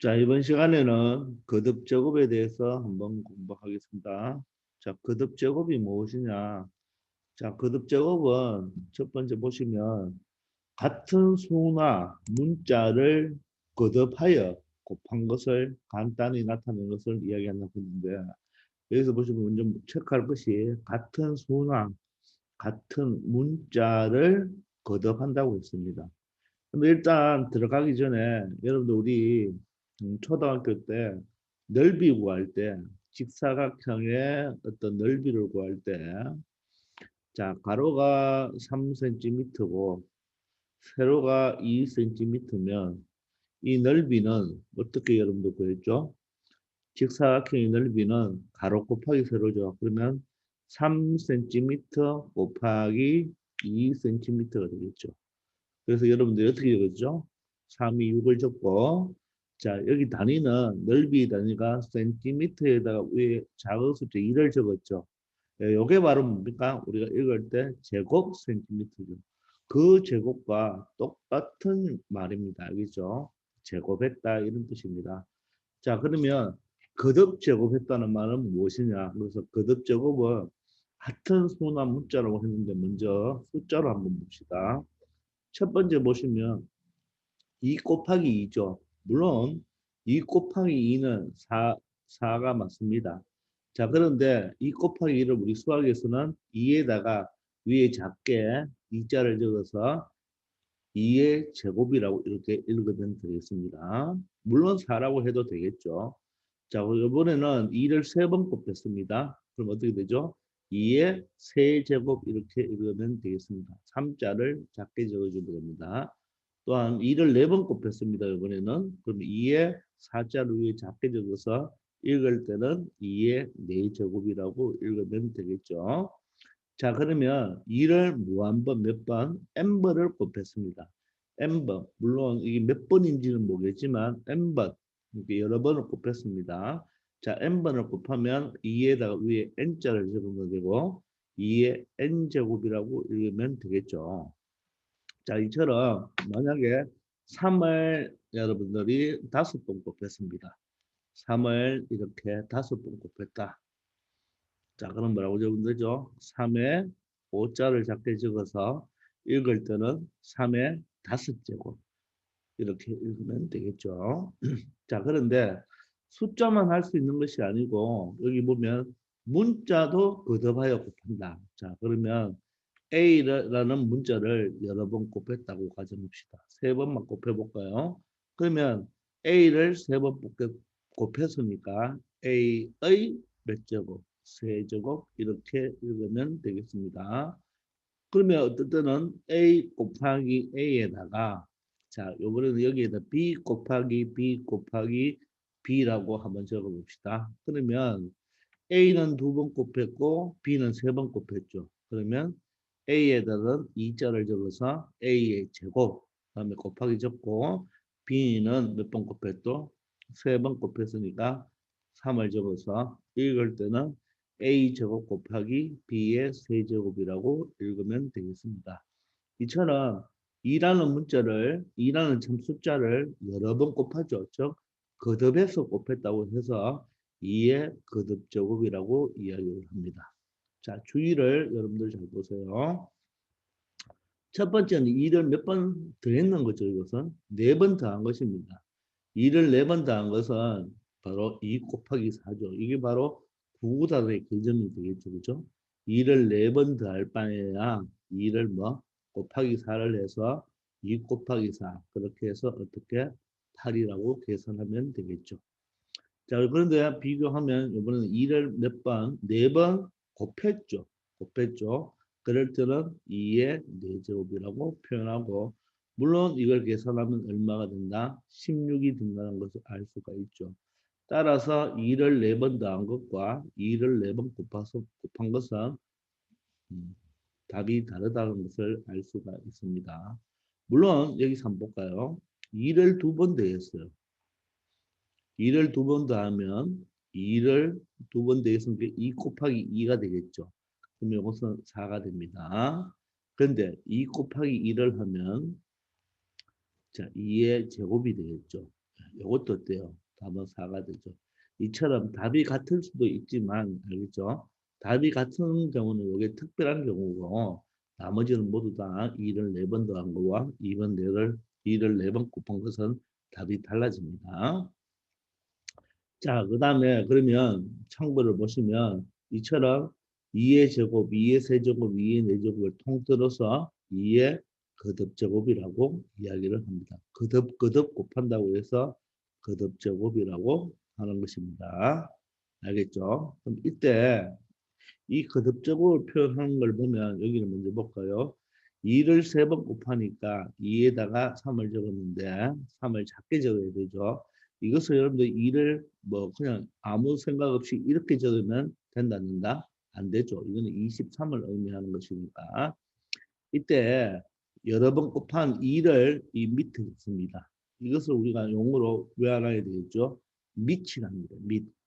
자, 이번 시간에는 거듭 제곱에 대해서 한번 공부하겠습니다. 자, 거듭 제곱이 무엇이냐? 자, 거듭 제곱은 첫 번째 보시면 같은 수나 문자를 거듭하여 곱한 것을 간단히 나타낸 것을 이야기한다고 했는데 여기서 보시면 먼저 체크할 것이 같은 수나 같은 문자를 거듭한다고 했습니다. 근데 일단 들어가기 전에 여러분들 우리 초등학교 때 넓이 구할 때 직사각형의 어떤 넓이를 구할 때 자, 가로가 3cm고 세로가 2cm면 이 넓이는 어떻게 여러분들 구했죠? 직사각형의 넓이는 가로 곱하기 세로죠. 그러면 3cm 곱하기 2cm가 되겠죠. 그래서 여러분들이 어떻게 적었죠? 3이 6을 적고 자 여기 단위는 넓이 단위가 센티미터에다가 위에 작은 숫자 2를 적었죠. 예, 요게 바로 뭡니까? 우리가 읽을 때 제곱 센티미터죠. 그 제곱과 똑같은 말입니다. 알겠죠? 제곱했다 이런 뜻입니다. 자 그러면 거듭 제곱했다는 말은 무엇이냐? 그래서 거듭 제곱은 같은 수나 문자라고 했는데 먼저 숫자로 한번 봅시다. 첫 번째 보시면 2 곱하기 2죠. 물론 2 곱하기 2는 4가 맞습니다. 자, 그런데 2 곱하기 2를 우리 수학에서는 2에다가 위에 작게 2자를 적어서 2의 제곱이라고 이렇게 읽으면 되겠습니다. 물론 4라고 해도 되겠죠. 자, 이번에는 2를 3번 곱했습니다. 그럼 어떻게 되죠? 2의 세제곱 이렇게 읽으면 되겠습니다. 3자를 작게 적어주면 됩니다. 또한 2를 4번 곱했습니다. 이번에는 그럼 2의 4자를 위에 작게 적어서 읽을 때는 2의 4제곱이라고 읽으면 되겠죠. 자, 그러면 2를 무한번 몇 번? n번을 곱했습니다. n번. 물론 이게 몇 번인지는 모르겠지만 n번. 이렇게 여러 번을 곱했습니다. 자, n번을 곱하면 2에다가 위에 n자를 적으면 되고 2의 n제곱이라고 읽으면 되겠죠. 자, 이처럼 만약에 3을 여러분들이 5번 곱했습니다. 3을 이렇게 5번 곱했다. 자, 그럼 뭐라고 적으면 되죠? 3의 5자를 작게 적어서 읽을 때는 3의 5제곱 이렇게 읽으면 되겠죠. 자, 그런데 숫자만 할 수 있는 것이 아니고 여기 보면 문자도 거듭하여 곱한다. 자, 그러면 A라는 문자를 여러 번 곱했다고 가정합시다. 3번만 곱해볼까요? 그러면 A를 3번 곱했으니까 A의 몇 제곱? 세제곱 이렇게 읽으면 되겠습니다. 그러면 어떤 때는 A 곱하기 A에다가 자, 요번에는 여기에다 B 곱하기 B 곱하기 B라고 한번 적어봅시다. 그러면 A는 2번 곱했고 B는 3번 곱했죠. 그러면 A에다는 2자를 적어서 A의 제곱 그다음에 곱하기 적고 B는 몇 번 곱했죠? 3번 곱했으니까 3을 적어서 읽을 때는 A제곱 곱하기 B의 세제곱이라고 읽으면 되겠습니다. 이처럼 2라는 문자를 2라는 참 숫자를 여러 번 곱하죠. 즉 거듭해서 곱했다고 해서 2의 거듭제곱이라고 이야기를 합니다. 자, 주의를 여러분들 잘 보세요. 첫 번째는 2를 몇 번 더했는 거죠. 이것은 4번 더한 것입니다. 2를 4번 더한 것은 바로 2 곱하기 4죠. 이게 바로 구구단의 개념이 되겠죠. 그죠? 2를 4번 더할 바에야 2를 뭐 곱하기 4를 해서 2 곱하기 4 그렇게 해서 어떻게 8이라고 계산하면 되겠죠. 자, 그런데 비교하면 이번에는 2를 몇 번? 4번 곱했죠. 곱했죠. 그럴 때는 2의 4제곱이라고 표현하고 물론 이걸 계산하면 얼마가 된다? 16이 된다는 것을 알 수가 있죠. 따라서 2를 4번 더한 것과 2를 4번 곱한 것은 답이 다르다는 것을 알 수가 있습니다. 물론 여기서 한번 볼까요? 2를 2번 더했어요. 2를 2번 더하면 2를 2번 더했으니까 2 곱하기 2가 되겠죠. 그럼 이것은 4가 됩니다. 그런데 2 곱하기 2를 하면 자 2의 제곱이 되겠죠. 이것도 어때요? 답은 4가 되죠. 이처럼 답이 같을 수도 있지만 알겠죠? 답이 같은 경우는 이게 특별한 경우고 나머지는 모두 다 2를 4번 더한 거와 2를 4번 곱한 것은 답이 달라집니다. 자, 그 다음에 그러면 참고를 보시면 이처럼 2의 제곱, 2의 세제곱, 2의 4제곱을 통틀어서 2의 거듭제곱이라고 이야기를 합니다. 거듭 곱한다고 해서 거듭제곱이라고 하는 것입니다. 알겠죠? 그럼 이때 이 거듭제곱을 표현하는 걸 보면 여기를 먼저 볼까요? 2를 3번 곱하니까 2에다가 3을 적었는데 3을 작게 적어야 되죠. 이것을 여러분들 2를 뭐 그냥 아무 생각 없이 이렇게 적으면 된다는가? 안 되죠. 이거는 23을 의미하는 것이니까 이때 여러 번 곱한 2를 이 밑에 있습니다. 이것을 우리가 용어로 왜 알아야 되겠죠? 밑이랍니다.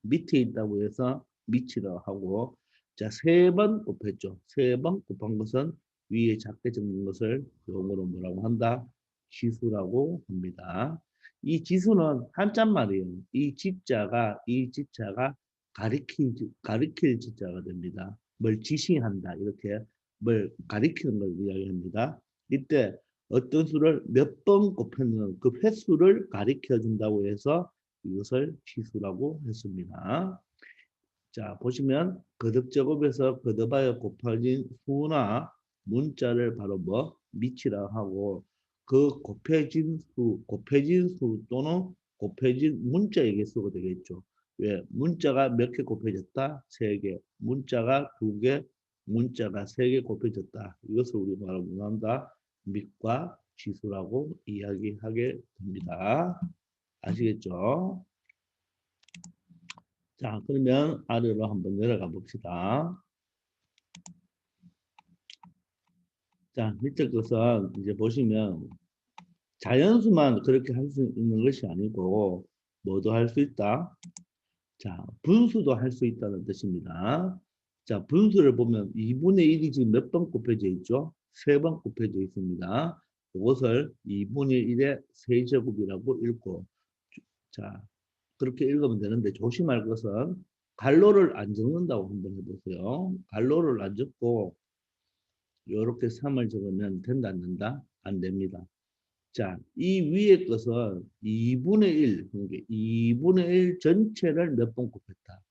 밑에 있다고 해서 밑이라고 하고 자, 3번 곱했죠. 3번 곱한 것은 위에 작게 적는 것을 용어로 뭐라고 한다? 지수라고 합니다. 이 지수는 한자말이에요. 이 지자가 가리킬 지자가 됩니다. 뭘 지시한다. 이렇게 뭘 가리키는 걸 이야기합니다. 이때 어떤 수를 몇 번 곱했는 그 횟수를 가리켜 준다고 해서 이것을 지수라고 했습니다. 자, 보시면 거듭제곱에서 거듭하여 곱해진 수나 문자를 바로 뭐 미치라 하고 그 곱해진 수 또는 곱해진 문자의 개수가 되겠죠. 왜? 문자가 몇 개 곱해졌다? 3개. 문자가 2개, 문자가 3개 곱해졌다. 이것을 우리가 바로 뭐한다? 밑과 지수라고 이야기하게 됩니다. 아시겠죠? 자, 그러면 아래로 한번 내려가 봅시다. 자, 밑에 것은 이제 보시면 자연수만 그렇게 할 수 있는 것이 아니고 뭐도 할 수 있다? 자, 분수도 할 수 있다는 뜻입니다. 자, 분수를 보면 2분의 1이 지금 몇 번 곱해져 있죠? 3번 곱해져 있습니다. 이것을 2분의 1의 세제곱이라고 읽고 자, 그렇게 읽으면 되는데 조심할 것은 갈로를 안 적는다고 한번 해보세요. 갈로를 안 적고 이렇게 3을 적으면 된다 안 된다? 안 됩니다. 자, 이 위의 것은 2분의 1, 그러니까 2분의 1 전체를 몇 번 곱했다.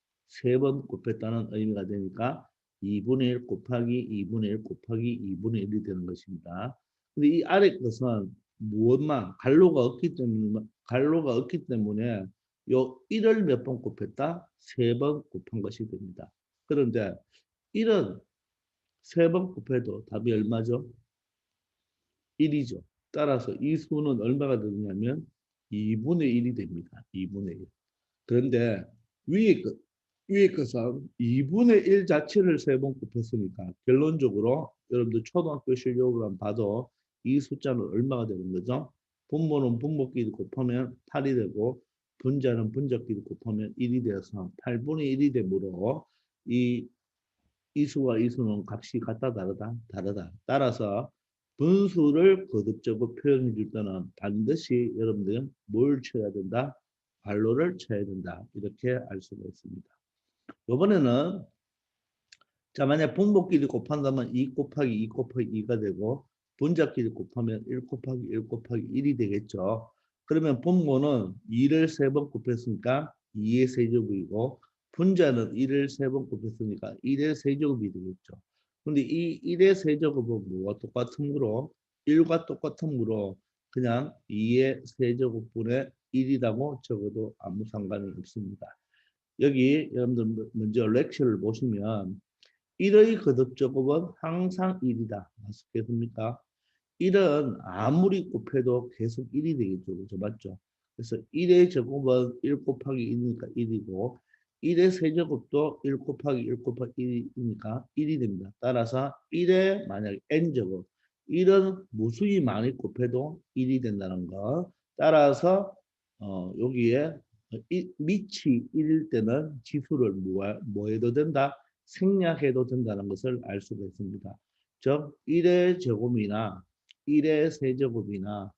3번 곱했다는 의미가 되니까 2분의 1 곱하기 2분의 1 곱하기 2분의 1이 되는 것입니다. 근데 이 아래 것은 무엇만 갈로가 없기 때문에 요 1을 몇 번 곱했다? 3번 곱한 것이 됩니다. 그런데 1은 3번 곱해도 답이 얼마죠? 1이죠. 따라서 이 수는 얼마가 되냐면 2분의 1이 됩니다. 2분의 1. 그런데 위에 것, 위에 것은 2분의 1 자체를 3번 곱했으니까 결론적으로 여러분들 초등학교 실력으로 한번 봐도 이 숫자는 얼마가 되는 거죠? 분모는 분모끼리 곱하면 8이 되고 분자는 분자끼리 곱하면 1이 되어서 8분의 1이 되므로 이 이수와 이수는 값이 같다 다르다 다르다. 따라서 분수를 거듭적으로 표현해 줄 때는 반드시 여러분들은 뭘 쳐야 된다? 괄호를 쳐야 된다. 이렇게 알 수가 있습니다. 이번에는 자 만약 분모끼리 곱한다면 2 곱하기 2 곱하기 2가 되고 분자끼리 곱하면 1 곱하기 1 곱하기 1이 되겠죠. 그러면 분모는 2를 3번 곱했으니까 2의 세제곱이고 분자는 1을 3번 곱했으니까 1의 세제곱이 되겠죠. 근데 이 1의 세제곱은 뭐와 똑같으므로 1과 똑같으므로 그냥 2의 세제곱분의 1이라고 적어도 아무 상관이 없습니다. 여기 여러분들 먼저 렉처를 보시면 1의 거듭제곱은 항상 1이다. 맞겠습니까? 1은 아무리 곱해도 계속 1이 되겠죠. 그죠? 맞죠? 그래서 1의 제곱은 1 곱하기 1이니까 1이고 1의 세제곱도 1 곱하기 1 곱하기 1이니까 1이 됩니다. 따라서 1의 만약 n제곱 1은 무수히 많이 곱해도 1이 된다는 거. 따라서 여기에 밑이 1일 때는 지수를 뭐 해도 된다? 생략해도 된다는 것을 알 수가 있습니다. 즉 1의 제곱이나 1의 세제곱이나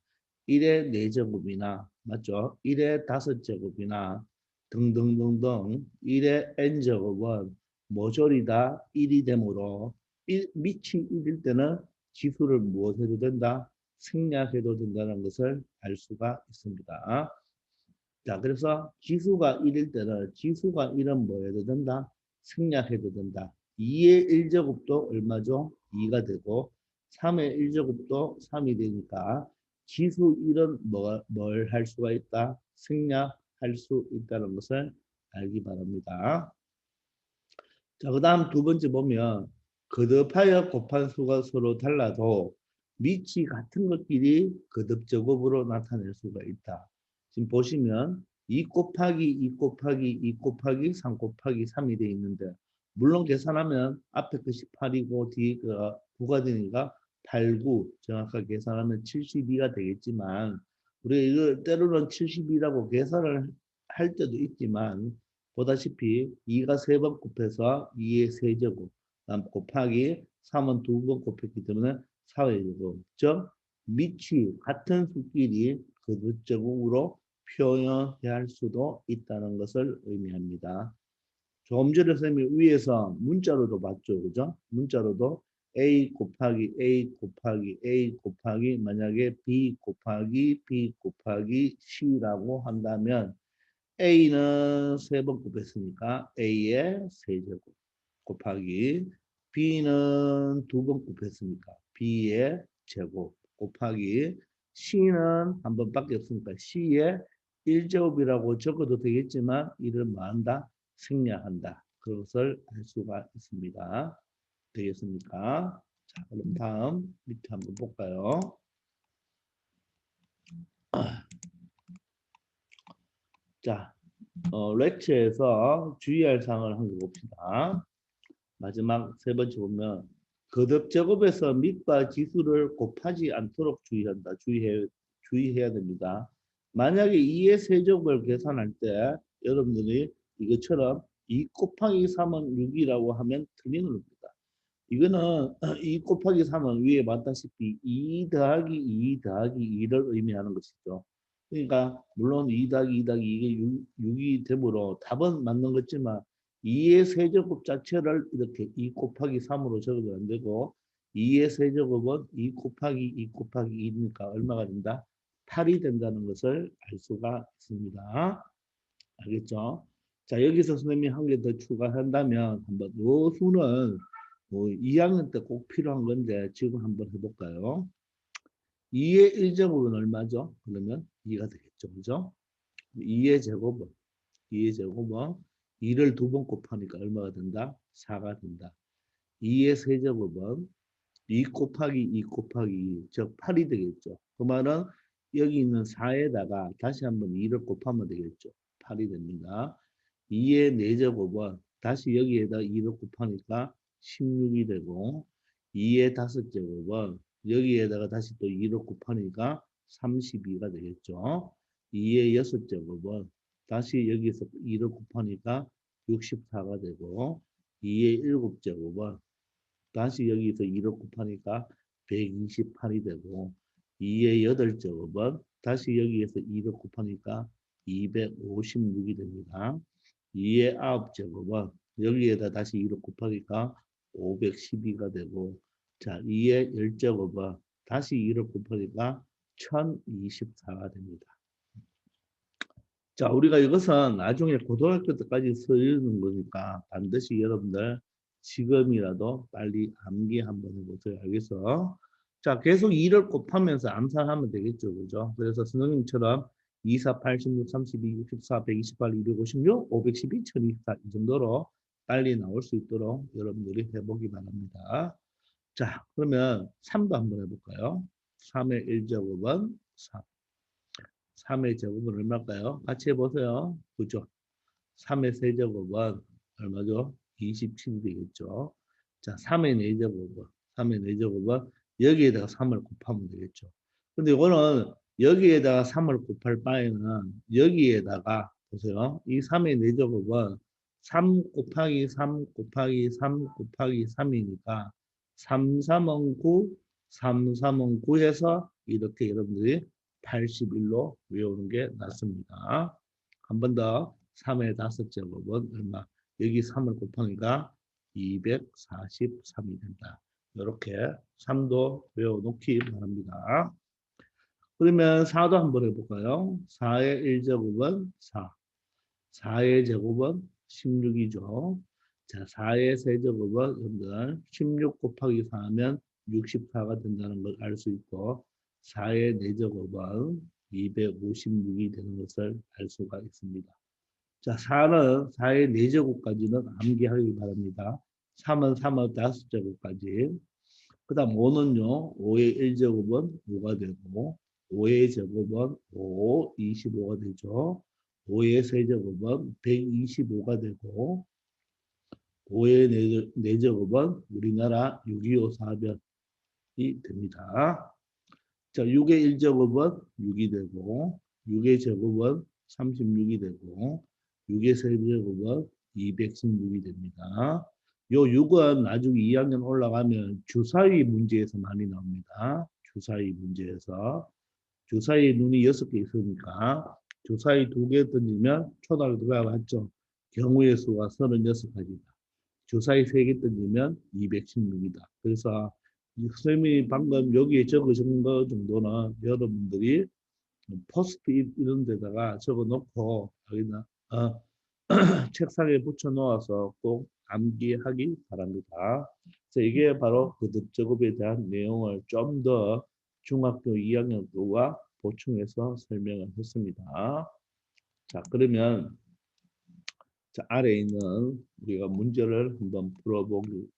1의 4제곱이나 맞죠? 1의 5제곱이나 등등등등 1의 n제곱은 모조리 다 1이 되므로 밑이 1일 때는 지수를 무엇 해도 된다? 생략해도 된다는 것을 알 수가 있습니다. 자, 그래서 지수가 1일 때는 지수가 1은 뭐 해도 된다? 생략해도 된다. 2의 1제곱도 얼마죠? 2가 되고 3의 1제곱도 3이 되니까 지수 1은 뭘 할 수가 있다? 생략할 수 있다는 것을 알기 바랍니다. 자, 그 다음 두 번째 보면 거듭하여 곱한 수가 서로 달라도 밑이 같은 것끼리 거듭 제곱으로 나타낼 수가 있다. 지금 보시면 2 곱하기 2 곱하기 2 곱하기 3 곱하기 3이 되어 있는데 물론 계산하면 앞에 것이 8이고 뒤에 9가 되니까 8, 9 정확하게 계산하면 72가 되겠지만 우리가 이거 때로는 72라고 계산을 할 때도 있지만 보다시피 2가 3번 곱해서 2의 세제곱 다음 곱하기 3은 2번 곱했기 때문에 4의 제곱 즉 밑이 같은 수끼리 거듭제곱으로 표현해야 할 수도 있다는 것을 의미합니다. 조금 전에 선생님이 위에서 문자로도 봤죠. 그죠? 문자로도 A 곱하기 A 곱하기 A 곱하기 만약에 B 곱하기 B 곱하기 C라고 한다면 A는 3번 곱했으니까 A의 세제곱 곱하기 B는 2번 곱했으니까 B의 제곱 곱하기 C는 한 번밖에 없으니까 C의 1제곱이라고 적어도 되겠지만 이를 뭐한다? 생략한다. 그것을 알 수가 있습니다. 되겠습니까? 자, 그럼 다음 밑에 한번 볼까요? 자, 렉처에서 주의할 사항을 한번 봅시다. 마지막 세 번째 보면 거듭 제곱에서 밑과 지수를 곱하지 않도록 주의해야 됩니다. 만약에 2의 세제곱을 계산할 때 여러분들이 이것처럼 2 곱하기 3은 6이라고 하면 틀리는 겁니다. 이거는 2 곱하기 3은 위에 봤다시피 2 더하기 2 더하기 2를 의미하는 것이죠. 그러니까 물론 2 더하기 2 더하기 이게 6이 되므로 답은 맞는 거지만 2의 세제곱 자체를 이렇게 2 곱하기 3으로 적으면 안 되고 2의 세제곱은 2 곱하기 2 곱하기 2니까 얼마가 된다? 8이 된다는 것을 알 수가 있습니다. 알겠죠? 자, 여기서 선생님이 한 개 더 추가한다면 한번 요 수는 뭐 2학년 때 꼭 필요한 건데 지금 한번 해볼까요? 2의 1제곱은 얼마죠? 그러면 2가 되겠죠. 그죠? 2의 제곱은 2의 제곱은 2를 2번 곱하니까 얼마가 된다? 4가 된다. 2의 세제곱은 2 곱하기 2 곱하기 2, 즉 8이 되겠죠. 그 말은 여기 있는 4에다가 다시 한번 2를 곱하면 되겠죠. 8이 됩니다. 2의 4제곱은 다시 여기에다 2를 곱하니까 16이 되고 2의 5제곱은 여기에다가 다시 또 2를 곱하니까 32가 되겠죠. 2의 6제곱은 다시 여기서 2를 곱하니까 64가 되고 2의 7제곱은 다시 여기서 2를 곱하니까 128이 되고 2의 8제곱은 다시 여기에서 2를 곱하니까 256이 됩니다. 2의 9제곱은 여기에다 다시 2를 곱하니까 512가 되고 자 2의 10제곱은 다시 2를 곱하니까 1024가 됩니다. 자, 우리가 이것은 나중에 고등학교 때까지 쓰는 거니까 반드시 여러분들 지금이라도 빨리 암기 한번 해보세요. 알겠어? 자, 계속 2를 곱하면서 암산하면 되겠죠. 그죠? 그래서 선생님처럼 2, 4, 8, 16, 32, 64, 128, 256, 512, 1024 이 정도로 빨리 나올 수 있도록 여러분들이 해보기 바랍니다. 자, 그러면 3도 한번 해볼까요? 3의 1제곱은 3. 3의 제곱은 얼마일까요? 같이 해보세요. 그죠? 3의 세제곱은 얼마죠? 27이 되겠죠. 자, 3의 4제곱은 3의 4제곱은 여기에다가 3을 곱하면 되겠죠. 근데 이거는 여기에다가 3을 곱할 바에는 여기에다가 보세요. 이 3의 4제곱은 3 곱하기 3 곱하기 3 곱하기 3이니까 3, 3은 9, 3, 3은 9해서 이렇게 여러분들이 81로 외우는 게 낫습니다. 한 번 더 3의 5제곱은 얼마? 여기 3을 곱하니까 243이 된다. 이렇게 3도 외워놓기 바랍니다. 그러면 4도 한번 해볼까요? 4의 1제곱은 4. 4의 제곱은 16이죠. 자, 4의 세제곱은 여러분들 16 곱하기 4하면 64가 된다는 걸 알 수 있고 4의 4제곱은 256이 되는 것을 알 수가 있습니다. 자, 4의 4제곱까지는 암기하기 바랍니다. 3은 3의 5제곱까지. 그 다음 5는요. 5의 1제곱은 5가 되고 5의 제곱은 5, 25가 되죠. 5의 세제곱은 125가 되고 5의 4제곱은 우리나라 6.25 사변이 됩니다. 자, 6의 1제곱은 6이 되고 6의 제곱은 36이 되고 6의 세제곱은 216이 됩니다. 요 6은 나중에 2학년 올라가면 주사위 문제에서 많이 나옵니다. 주사위 문제에서. 주사위 눈이 6개 있으니까 주사위 2개 던지면 초등학교 들어가봤죠. 경우의 수가 36가지다. 주사위 3개 던지면 216이다. 그래서 선생님이 방금 여기에 적으신 거 정도는 여러분들이 포스트잇 이런 데다가 적어 놓고 여기다 책상에 붙여 놓아서 꼭 암기하기 바랍니다. 그래서 이게 바로 거듭작업에 대한 내용을 좀 더 중학교 2학년 거와 보충해서 설명을 했습니다. 자, 그러면 자, 아래에 있는 우리가 문제를 한번 풀어보도록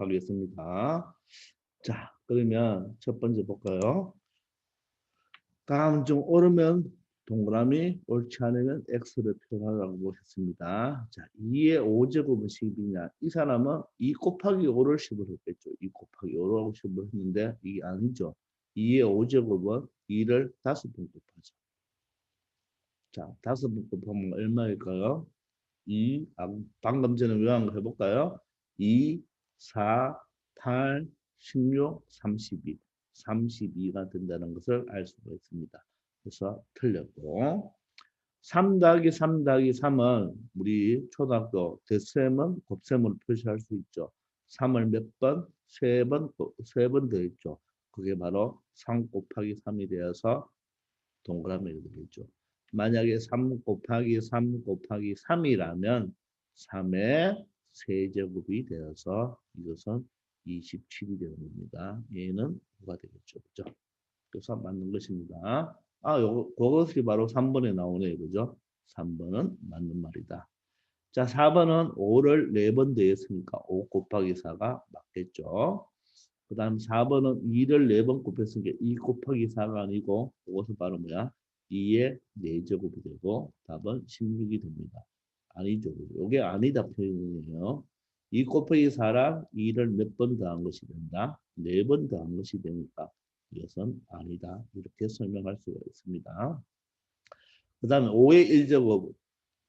하겠습니다. 자, 그러면 첫 번째 볼까요? 다음 중 옳으면 동그라미, 옳지 않으면 X를 표현하라고 했습니다. 자, 2의 5제곱은 10이냐? 이 사람은 2 곱하기 5를 10을 했겠죠. 2 곱하기 5라고 10을 했는데 이게 아니죠. 2의 5제곱은 2를 5번 곱하죠. 자, 5번 곱하면 얼마일까요? 2, 방금 전에 외운 거 해볼까요? 2, 4, 8, 16, 32. 32가 된다는 것을 알 수가 있습니다. 그래서 틀렸고 3 더하기 3 더하기 3은 우리 초등학교 대셈은 곱셈으로 표시할 수 있죠. 3을 몇 번? 3번 더했죠. 그게 바로 3 곱하기 3이 되어서 동그라미가 되겠죠. 만약에 3 곱하기 3 곱하기 3이라면 3의 세제곱이 되어서 이것은 27이 되는 겁니다. 얘는 5가 되겠죠. 그죠? 그래서 맞는 것입니다. 그것이 바로 3번에 나오네요. 그죠? 3번은 맞는 말이다. 자, 4번은 5를 4번 더했으니까 5 곱하기 4가 맞겠죠. 그 다음 4번은 2를 4번 곱했으니까 2 곱하기 4가 아니고 그것은 바로 뭐야? 2의 4제곱이 되고 답은 16이 됩니다. 아니죠. 이게 아니다 표현이에요. 2 곱하기 4랑 2를 몇 번 더한 것이 된다? 4번 더한 것이 되니까 이것은 아니다. 이렇게 설명할 수가 있습니다. 그 다음에 5의 1제곱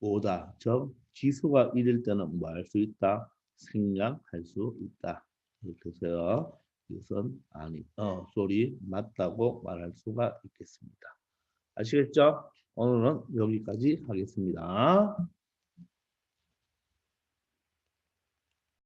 5다. 즉 지수가 1일 때는 뭐 할 수 있다? 생략할 수 있다. 이렇게 해서 이것은 맞다고 말할 수가 있겠습니다. 아시겠죠? 오늘은 여기까지 하겠습니다.